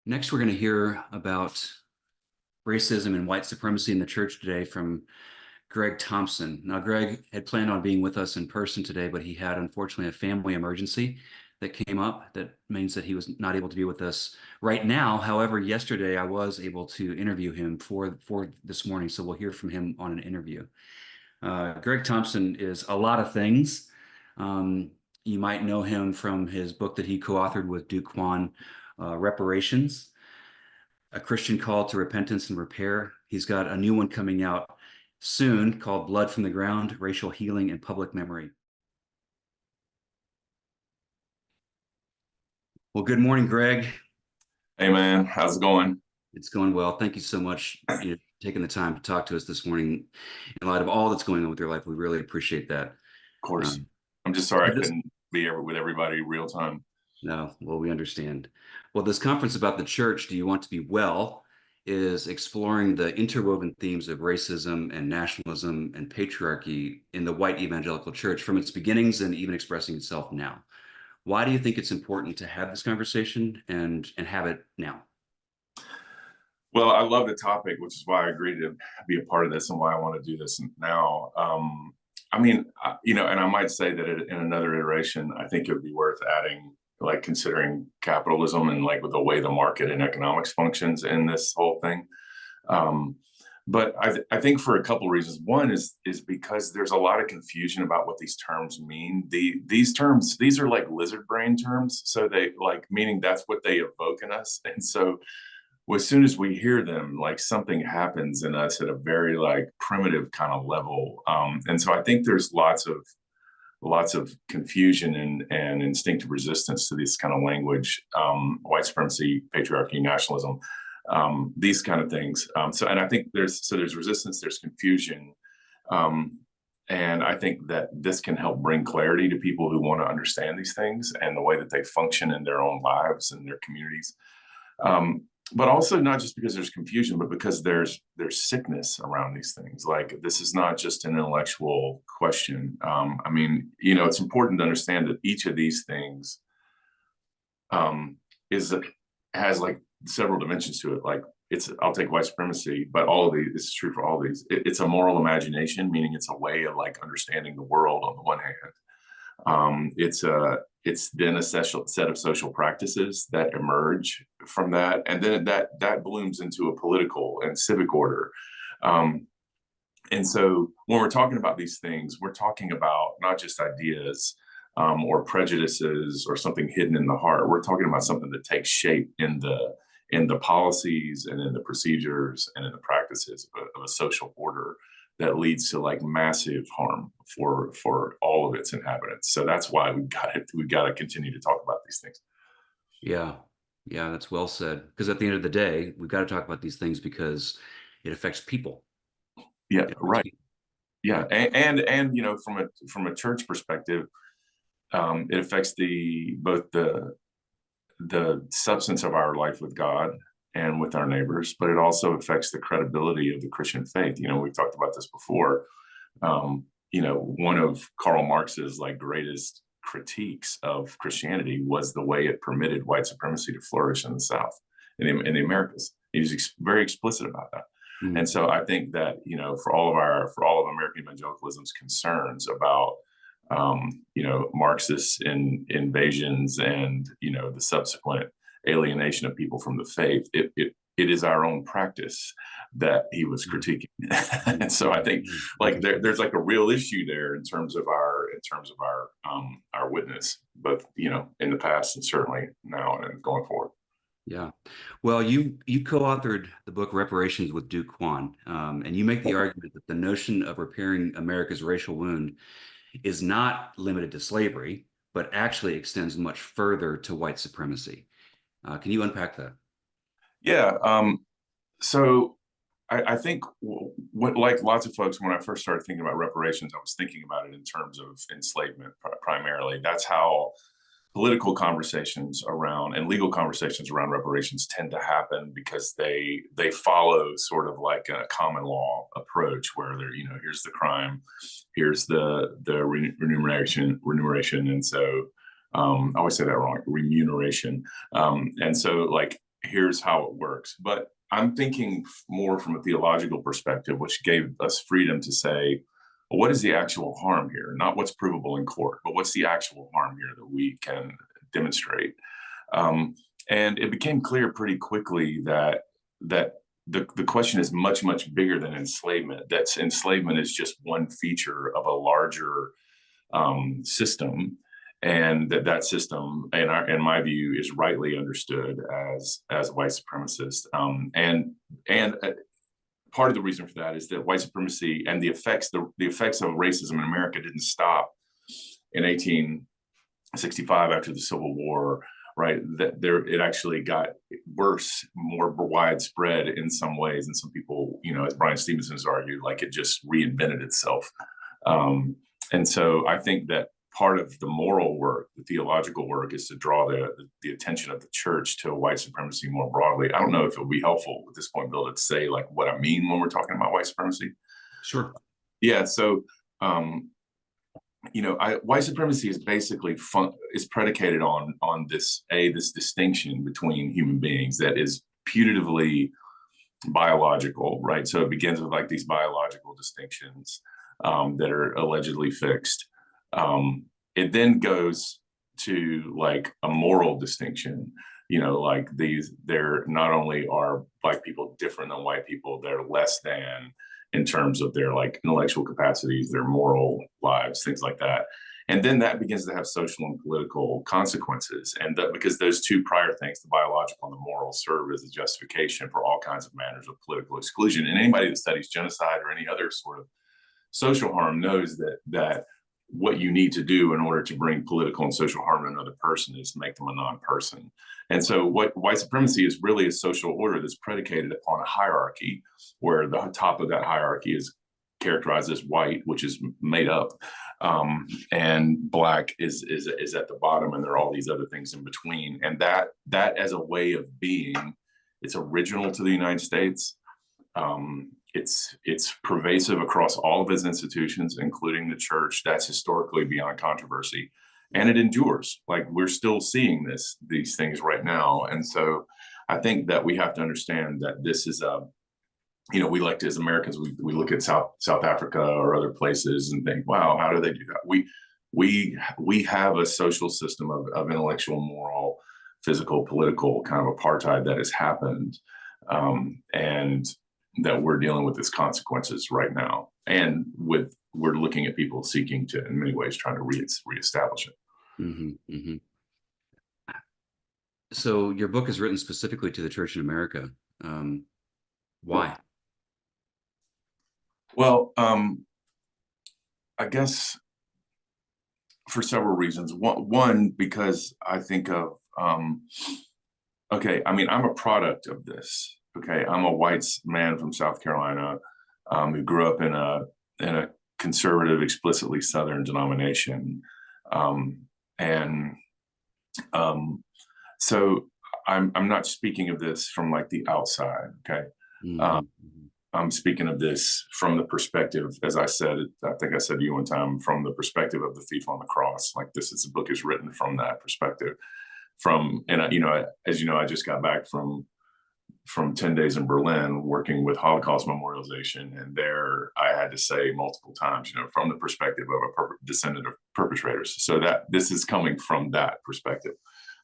Next, we're going to hear about racism and white supremacy in the church today from Greg Thompson. Now, Greg had planned on being with us in person today, but he had, unfortunately, a family emergency that came up. That means that he was not able to be with us right now. However, yesterday I was able to interview him for this morning, so we'll hear from him on an interview. Greg Thompson is a lot of things. You might know him from his book that he co-authored with Duke Kwon, Reparations, A Christian Call to Repentance and Repair. He's got a new one coming out soon called Blood from the Ground, Racial Healing and Public Memory. Well, good morning, Greg. Hey, man. How's it going? It's going well. Thank you so much for taking the time to talk to us this morning. In light of all that's going on with your life, we really appreciate that. Of course. I'm just sorry I couldn't be here with everybody real time. No, well, we understand. Well, this conference about the church, Do You Want to Be Well, is exploring the interwoven themes of racism and nationalism and patriarchy in the white evangelical church from its beginnings and even expressing itself now. Why do you think it's important to have this conversation and have it now? Well, I love the topic, which is why I agreed to be a part of this and why I want to do this now. And I might say that in another iteration, I think it would be worth adding, like considering capitalism and like with the way the market and economics functions in this whole thing. But I think for a couple of reasons. One is because there's a lot of confusion about what these terms mean. These terms, these are like lizard brain terms. So they like, meaning that's what they evoke in us. And so as soon as we hear them, like something happens in us at a very like primitive kind of level. And so I think there's lots of confusion and instinctive resistance to this kind of language, white supremacy, patriarchy, nationalism, these kind of things. And I think there's resistance, there's confusion. And I think that this can help bring clarity to people who want to understand these things and the way that they function in their own lives and their communities. But also not just because there's confusion, but because there's sickness around these things. Like, this is not just an intellectual question. It's important to understand that each of these things has like several dimensions to it. Like, I'll take white supremacy, but all of these, this is true for all of these. It's a moral imagination, meaning it's a way of like understanding the world on the one hand. It's then a set of social practices that emerge from that, and then that blooms into a political and civic order. And so when we're talking about these things, we're talking about not just ideas or prejudices or something hidden in the heart. We're talking about something that takes shape in the policies and in the procedures and in the practices of a social order that leads to like massive harm for all of its inhabitants. So that's why we got to continue to talk about these things. Yeah, that's well said. Because at the end of the day, we've got to talk about these things because it affects people. Yeah, right. People. Yeah, and from a church perspective, it affects both the substance of our life with God and with our neighbors, but it also affects the credibility of the Christian faith. We've talked about this before. One of Karl Marx's like greatest critiques of Christianity was the way it permitted white supremacy to flourish in the South, in the Americas. He was very explicit about that. Mm-hmm. And so I think that, for all of American evangelicalism's concerns about Marxist invasions and the subsequent alienation of people from the faith, it is our own practice that he was critiquing. And so I think like there's like a real issue there in terms of our witness, both in the past and certainly now and going forward. Yeah. Well, you co-authored the book Reparations with Duke Kwon, and you make the argument that the notion of repairing America's racial wound is not limited to slavery, but actually extends much further to white supremacy. Can you unpack that? Yeah. So I think what, like lots of folks, when I first started thinking about reparations, I was thinking about it in terms of enslavement primarily. That's how political conversations around and legal conversations around reparations tend to happen, because they follow sort of like a common law approach where here's the crime, here's the remuneration. And so I always say that wrong, remuneration. And so like here's how it works. But I'm thinking more from a theological perspective, which gave us freedom to say, well, what is the actual harm here? Not what's provable in court, but what's the actual harm here that we can demonstrate? And it became clear pretty quickly that the question is much, much bigger than enslavement. That's enslavement is just one feature of a larger system, and that system, in my view, is rightly understood as white supremacist. And part of the reason for that is that white supremacy and the effects of racism in America didn't stop in 1865 after the Civil War. Right, that it actually got worse, more widespread in some ways, and some people, as Brian Stevenson has argued, like it just reinvented itself. And so I think that part of the moral work, the theological work, is to draw the attention of the church to white supremacy more broadly. I don't know if it would be helpful at this point, Bill, to say like what I mean when we're talking about white supremacy. Sure. Yeah. So, white supremacy is basically is predicated on this distinction between human beings that is putatively biological, right? So it begins with like these biological distinctions that are allegedly fixed. It then goes to like a moral distinction, like they're not only are black people different than white people, they're less than in terms of their like intellectual capacities, their moral lives, things like that. And then that begins to have social and political consequences. And because those two prior things, the biological and the moral, serve as a justification for all kinds of manners of political exclusion. And anybody that studies genocide or any other sort of social harm knows that what you need to do in order to bring political and social harm to another person is to make them a non-person. And so what white supremacy is really a social order that's predicated upon a hierarchy, where the top of that hierarchy is characterized as white, which is made up, and black is at the bottom, and there are all these other things in between. And that as a way of being, it's original to the United States. It's pervasive across all of its institutions, including the church. That's historically beyond controversy, and it endures. Like we're still seeing these things right now. And so I think that we have to understand that this is we like to, as Americans, we look at South Africa or other places and think, wow, how do they do that? We have a social system of intellectual, moral, physical, political kind of apartheid that has happened, and that we're dealing with its consequences right now. And we're looking at people seeking to, in many ways, trying to reestablish it. Mm-hmm, mm-hmm. So your book is written specifically to the church in America. Why? Well, I guess for several reasons. One, because I think of, okay, I mean, I'm a product of this. Okay, I'm a white man from South Carolina who grew up in a conservative, explicitly Southern denomination, so I'm not speaking of this from like the outside. Okay, Mm-hmm. I'm speaking of this from the perspective, as I said, I think I said to you one time, from the perspective of the thief on the cross. Like the book is written from that perspective. As you know, I just got back from 10 days in Berlin working with Holocaust memorialization. And there I had to say multiple times, from the perspective of a descendant of perpetrators. So that this is coming from that perspective.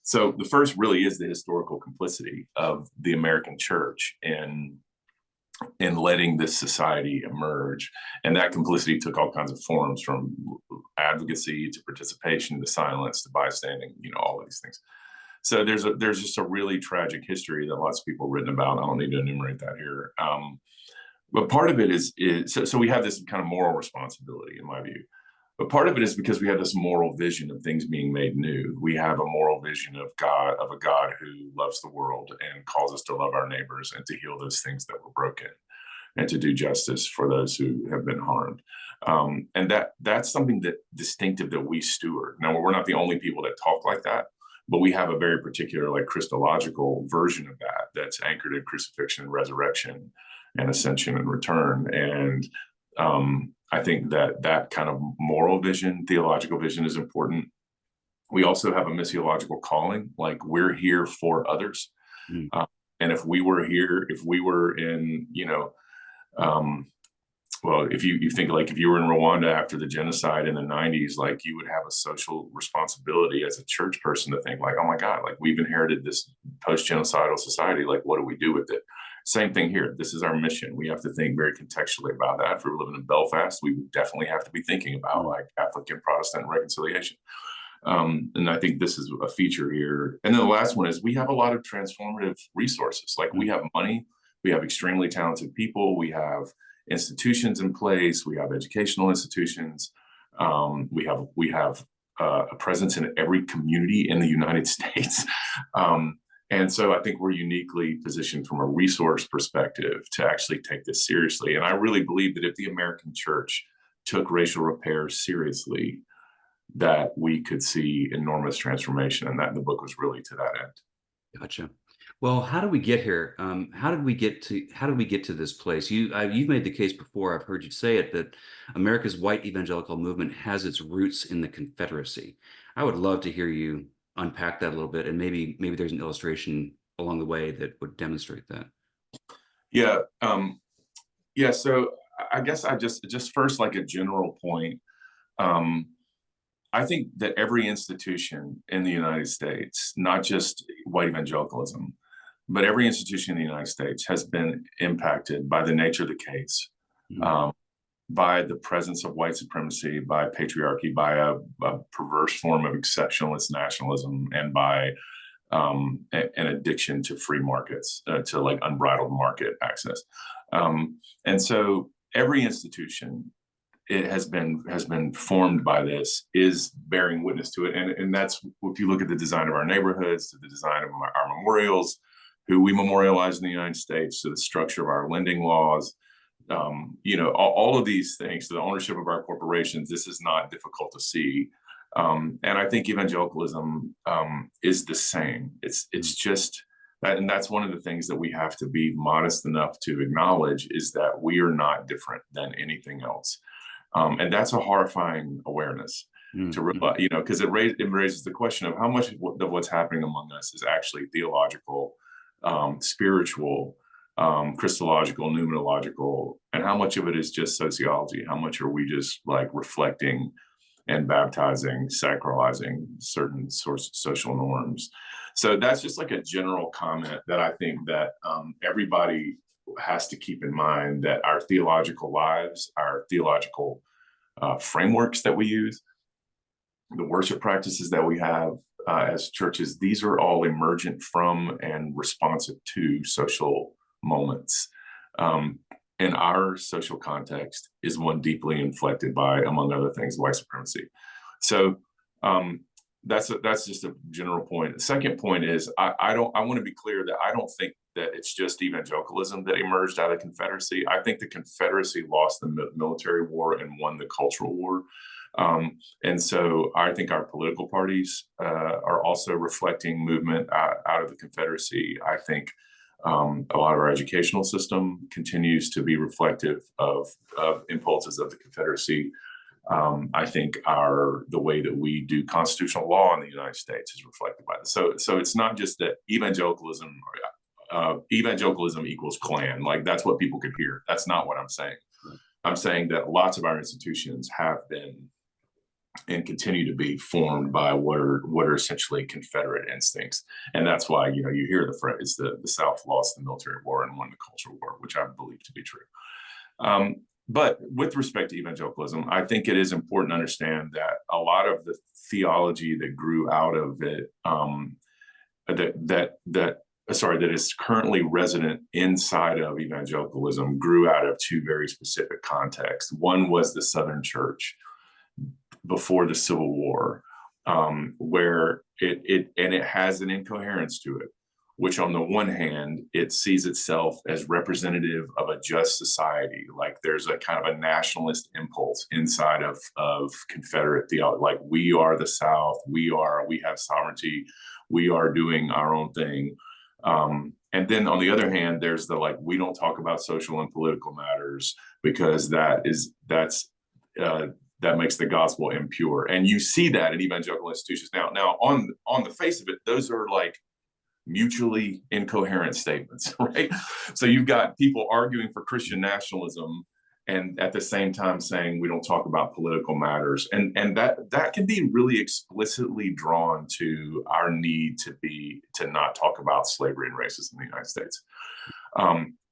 So the first really is the historical complicity of the American church in letting this society emerge. And that complicity took all kinds of forms, from advocacy to participation to silence to bystanding, all of these things. So there's just a really tragic history that lots of people have written about. I don't need to enumerate that here. But part of it is so we have this kind of moral responsibility, in my view. But part of it is because we have this moral vision of things being made new. We have a moral vision of a God who loves the world and calls us to love our neighbors and to heal those things that were broken and to do justice for those who have been harmed. And that's something that distinctive that we steward. Now, we're not the only people that talk like that, but we have a very particular, like, Christological version of that that's anchored in crucifixion and resurrection and ascension and return. And I think that kind of moral vision, theological vision, is important. We also have a missiological calling, like we're here for others. Mm. And if we were here, if we were in, um, well, if you think like if you were in Rwanda after the genocide in the 90s, like you would have a social responsibility as a church person to think like, oh my God, like we've inherited this post-genocidal society. Like, what do we do with it? Same thing here. This is our mission. We have to think very contextually about that. If we were living in Belfast, we would definitely have to be thinking about like Catholic and Protestant reconciliation. And I think this is a feature here. And then the last one is we have a lot of transformative resources. Like we have money, we have extremely talented people, we have institutions in place, we have educational institutions, we have a presence in every community in the United States. And so I think we're uniquely positioned from a resource perspective to actually take this seriously. And I really believe that if the American church took racial repair seriously, that we could see enormous transformation, and that the book was really to that end. Gotcha. Well, how did we get here? How did we get to this place? You've made the case before. I've heard you say it that America's white evangelical movement has its roots in the Confederacy. I would love to hear you unpack that a little bit, and maybe there's an illustration along the way that would demonstrate that. Yeah, yeah. So I guess I just first like a general point. I think that every institution in the United States, not just white evangelicalism, but every institution in the United States has been impacted by the nature of the case, by the presence of white supremacy, by patriarchy, by a perverse form of exceptionalist nationalism, and by an addiction to free markets, to like unbridled market access. And so every institution it has been formed by this, is bearing witness to it. And that's, if you look at the design of our neighborhoods, to the design of our memorials, who we memorialize in the United States, to the structure of our lending laws, all of these things, to the ownership of our corporations, this is not difficult to see. And I think evangelicalism is the same. It's just that, and that's one of the things that we have to be modest enough to acknowledge, is that we are not different than anything else. And that's a horrifying awareness to realize, because it raises the question of how much of what's happening among us is actually theological, spiritual, Christological, pneumatological, and how much of it is just sociology? How much are we just like reflecting and baptizing, sacralizing certain sorts of social norms? So that's just like a general comment that I think that everybody has to keep in mind, that our theological lives, our theological frameworks that we use, the worship practices that we have as churches, these are all emergent from and responsive to social moments. And our social context is one deeply inflected by, among other things, white supremacy. So that's just a general point. The second point is I want to be clear that I don't think that it's just evangelicalism that emerged out of the Confederacy. I think the Confederacy lost the military war and won the cultural war. And so I think our political parties are also reflecting movement out of the Confederacy. I think a lot of our educational system continues to be reflective of impulses of the Confederacy. I think the way that we do constitutional law in the United States is reflected by this. So it's not just that evangelicalism equals Klan. Like that's what people could hear. That's not what I'm saying. I'm saying that lots of our institutions have been and continue to be formed by what are essentially Confederate instincts. And that's why, you hear the phrase, the South lost the military war and won the cultural war, which I believe to be true. But with respect to evangelicalism, I think it is important to understand that a lot of the theology that grew out of it, that is currently resident inside of evangelicalism, grew out of two very specific contexts. One was the Southern Church before the Civil War, where it has an incoherence to it, which on the one hand, it sees itself as representative of a just society. Like there's a kind of a nationalist impulse inside of Confederate theology. Like we are the South, we have sovereignty, we are doing our own thing. And then on the other hand, there's we don't talk about social and political matters because that makes the gospel impure. And you see that in evangelical institutions now on the face of it, those are mutually incoherent statements, right? So you've got people arguing for Christian nationalism and at the same time saying we don't talk about political matters. And that can be really explicitly drawn to our need to not talk about slavery and racism in the United States.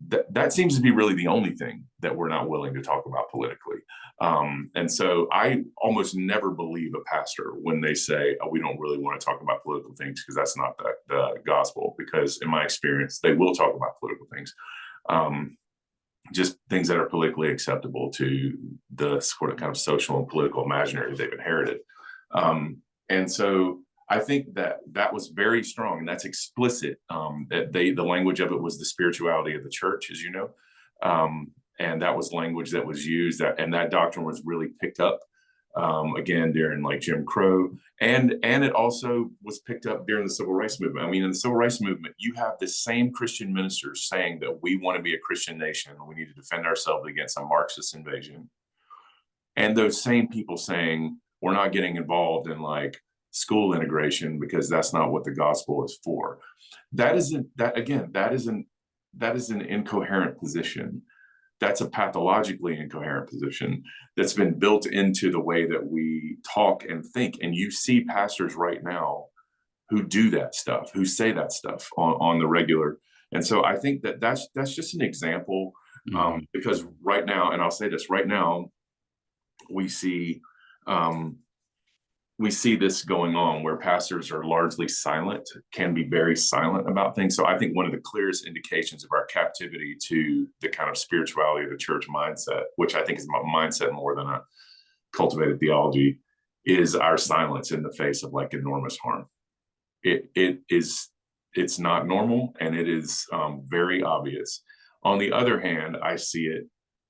That seems to be really the only thing that we're not willing to talk about politically. And so I almost never believe a pastor when they say, oh, we don't really want to talk about political things, because that's not the gospel. Because in my experience, they will talk about political things, just things that are politically acceptable to the sort of kind of social and political imaginary they've inherited. And so I think that was very strong, and that's explicit. That the language of it was the spirituality of the church, as you know, and that was language that was used, and that doctrine was really picked up again during like Jim Crow, and it also was picked up during the civil rights movement. I mean, in the civil rights movement, you have the same Christian ministers saying that we want to be a Christian nation, we need to defend ourselves against a Marxist invasion, and those same people saying we're not getting involved in like school integration because that's not what the gospel is for. That is an incoherent position. That's a pathologically incoherent position that's been built into the way that we talk and think. And you see pastors right now who do that stuff, who say that stuff on the regular. And so I think that's just an example, because right now, and I'll say this, right now, we see this going on where pastors are largely silent, can be very silent about things. So I think one of the clearest indications of our captivity to the kind of spirituality of the church mindset, which I think is a mindset more than a cultivated theology, is our silence in the face of like enormous harm. It's not normal, and it is very obvious. On the other hand, I see it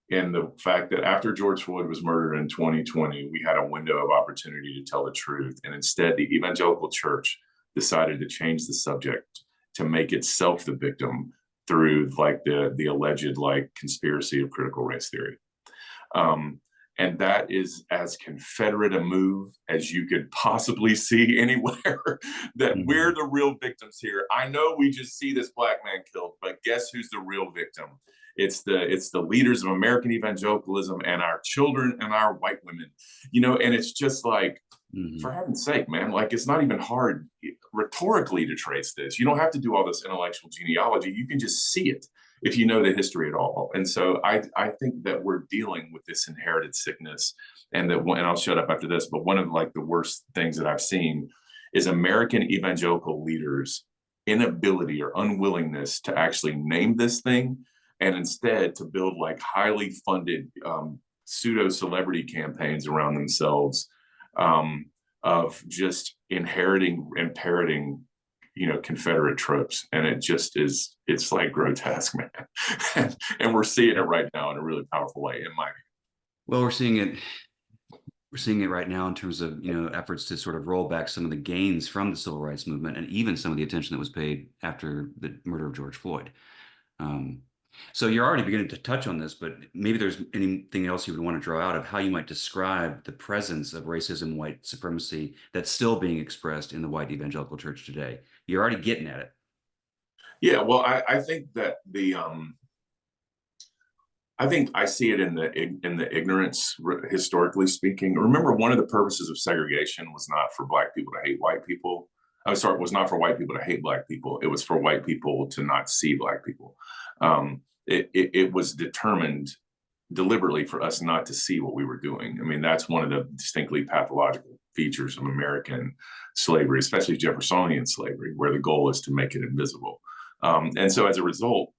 in the fact that after George Floyd was murdered in 2020, we had a window of opportunity to tell the truth. And instead, the evangelical church decided to change the subject to make itself the victim through like the alleged like conspiracy of critical race theory. And that is as Confederate a move as you could possibly see anywhere, that we're the real victims here. I know we just see this black man killed, but guess who's the real victim? It's the leaders of American evangelicalism and our children and our white women, and it's just like, for heaven's sake, man, like it's not even hard rhetorically to trace this. You don't have to do all this intellectual genealogy. You can just see it if you know the history at all. And so I think that we're dealing with this inherited sickness, and I'll shut up after this, but one of like the worst things that I've seen is American evangelical leaders' inability or unwillingness to actually name this thing, and instead to build like highly funded pseudo celebrity campaigns around themselves of just inheriting and parroting, Confederate tropes. And it just is, it's like grotesque, man. And we're seeing it right now in a really powerful way, in my view. Well, we're seeing it right now in terms of, efforts to sort of roll back some of the gains from the civil rights movement, and even some of the attention that was paid after the murder of George Floyd. So you're already beginning to touch on this, but maybe there's anything else you would want to draw out of how you might describe the presence of racism and white supremacy that's still being expressed in the white evangelical church today. You're already getting at it. Yeah, well, I think that I think I see it in the ignorance, historically speaking. Remember, one of the purposes of segregation was not for black people to hate white people. I'm sorry, it was not for white people to hate black people. It was for white people to not see black people. It was determined deliberately for us not to see what we were doing. I mean, that's one of the distinctly pathological features of American slavery, especially Jeffersonian slavery, where the goal is to make it invisible. And so as a result,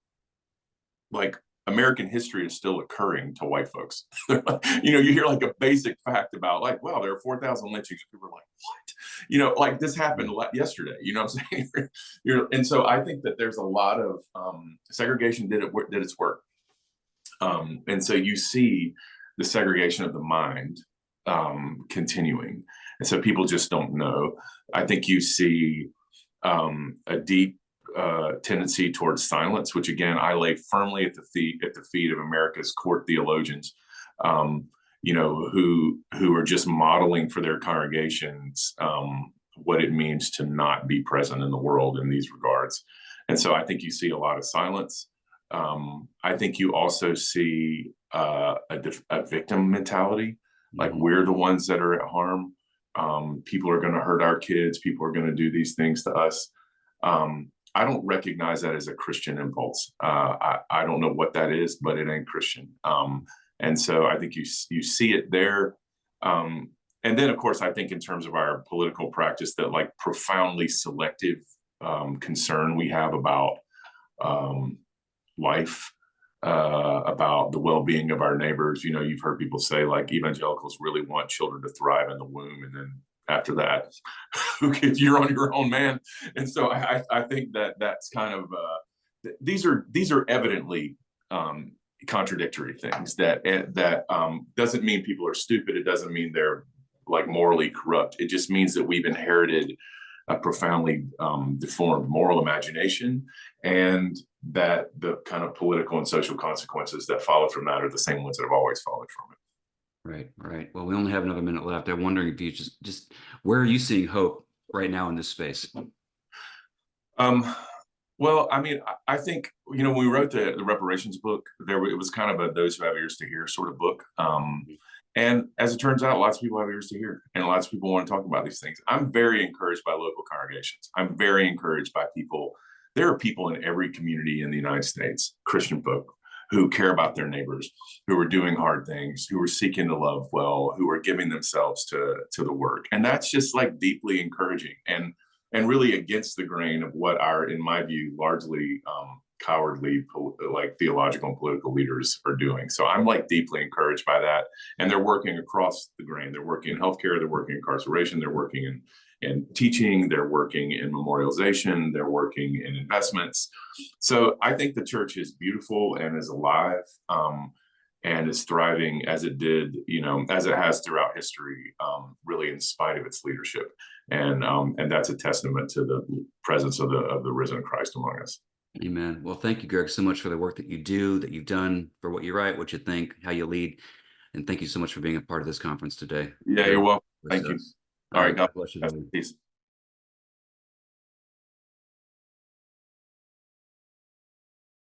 like, American history is still occurring to white folks. You hear like a basic fact about like, wow, there are 4,000 lynchings. People are like, what? Like this happened yesterday. You know what I'm saying? And so I think that there's a lot of segregation did its work. And so you see the segregation of the mind continuing. And so people just don't know. I think you see a deep tendency towards silence, which again I lay firmly at the feet of America's court theologians, who are just modeling for their congregations what it means to not be present in the world in these regards. And so I think you see a lot of silence. I think you also see a victim mentality, like we're the ones that are at harm. People are going to hurt our kids. People are going to do these things to us. I don't recognize that as a Christian impulse. I don't know what that is, but it ain't Christian. And so I think you see it there. And then, of course, I think in terms of our political practice, that like profoundly selective concern we have about life, about the well-being of our neighbors. You know, you've heard people say like evangelicals really want children to thrive in the womb, and then after that, you're on your own, man. And so I think that's kind of these are evidently contradictory things. That doesn't mean people are stupid. It doesn't mean they're like morally corrupt. It just means that we've inherited a profoundly deformed moral imagination, and that the kind of political and social consequences that follow from that are the same ones that have always followed from it. Right, right. Well, we only have another minute left. I'm wondering if you just where are you seeing hope right now in this space? Well, I mean, I think, you know, when we wrote the reparations book, it was kind of a those who have ears to hear sort of book. And as it turns out, lots of people have ears to hear, and lots of people want to talk about these things. I'm very encouraged by local congregations. I'm very encouraged by people. There are people in every community in the United States, Christian folk, who care about their neighbors, who are doing hard things, who are seeking to love well, who are giving themselves to the work. And that's just like deeply encouraging and really against the grain of what are, in my view, largely cowardly, like theological and political leaders are doing. So I'm like deeply encouraged by that. And they're working across the grain. They're working in healthcare, they're working in incarceration, they're working in teaching, they're working in memorialization, they're working in investments. So I think the church is beautiful and is alive, and is thriving as it did, you know, as it has throughout history, really in spite of its leadership. And that's a testament to the presence of the risen Christ among us. Amen. Well, thank you, Greg, so much for the work that you do, that you've done, for what you write, what you think, how you lead. And thank you so much for being a part of this conference today. Yeah, you're welcome. Thank you. All right, God bless you. Peace.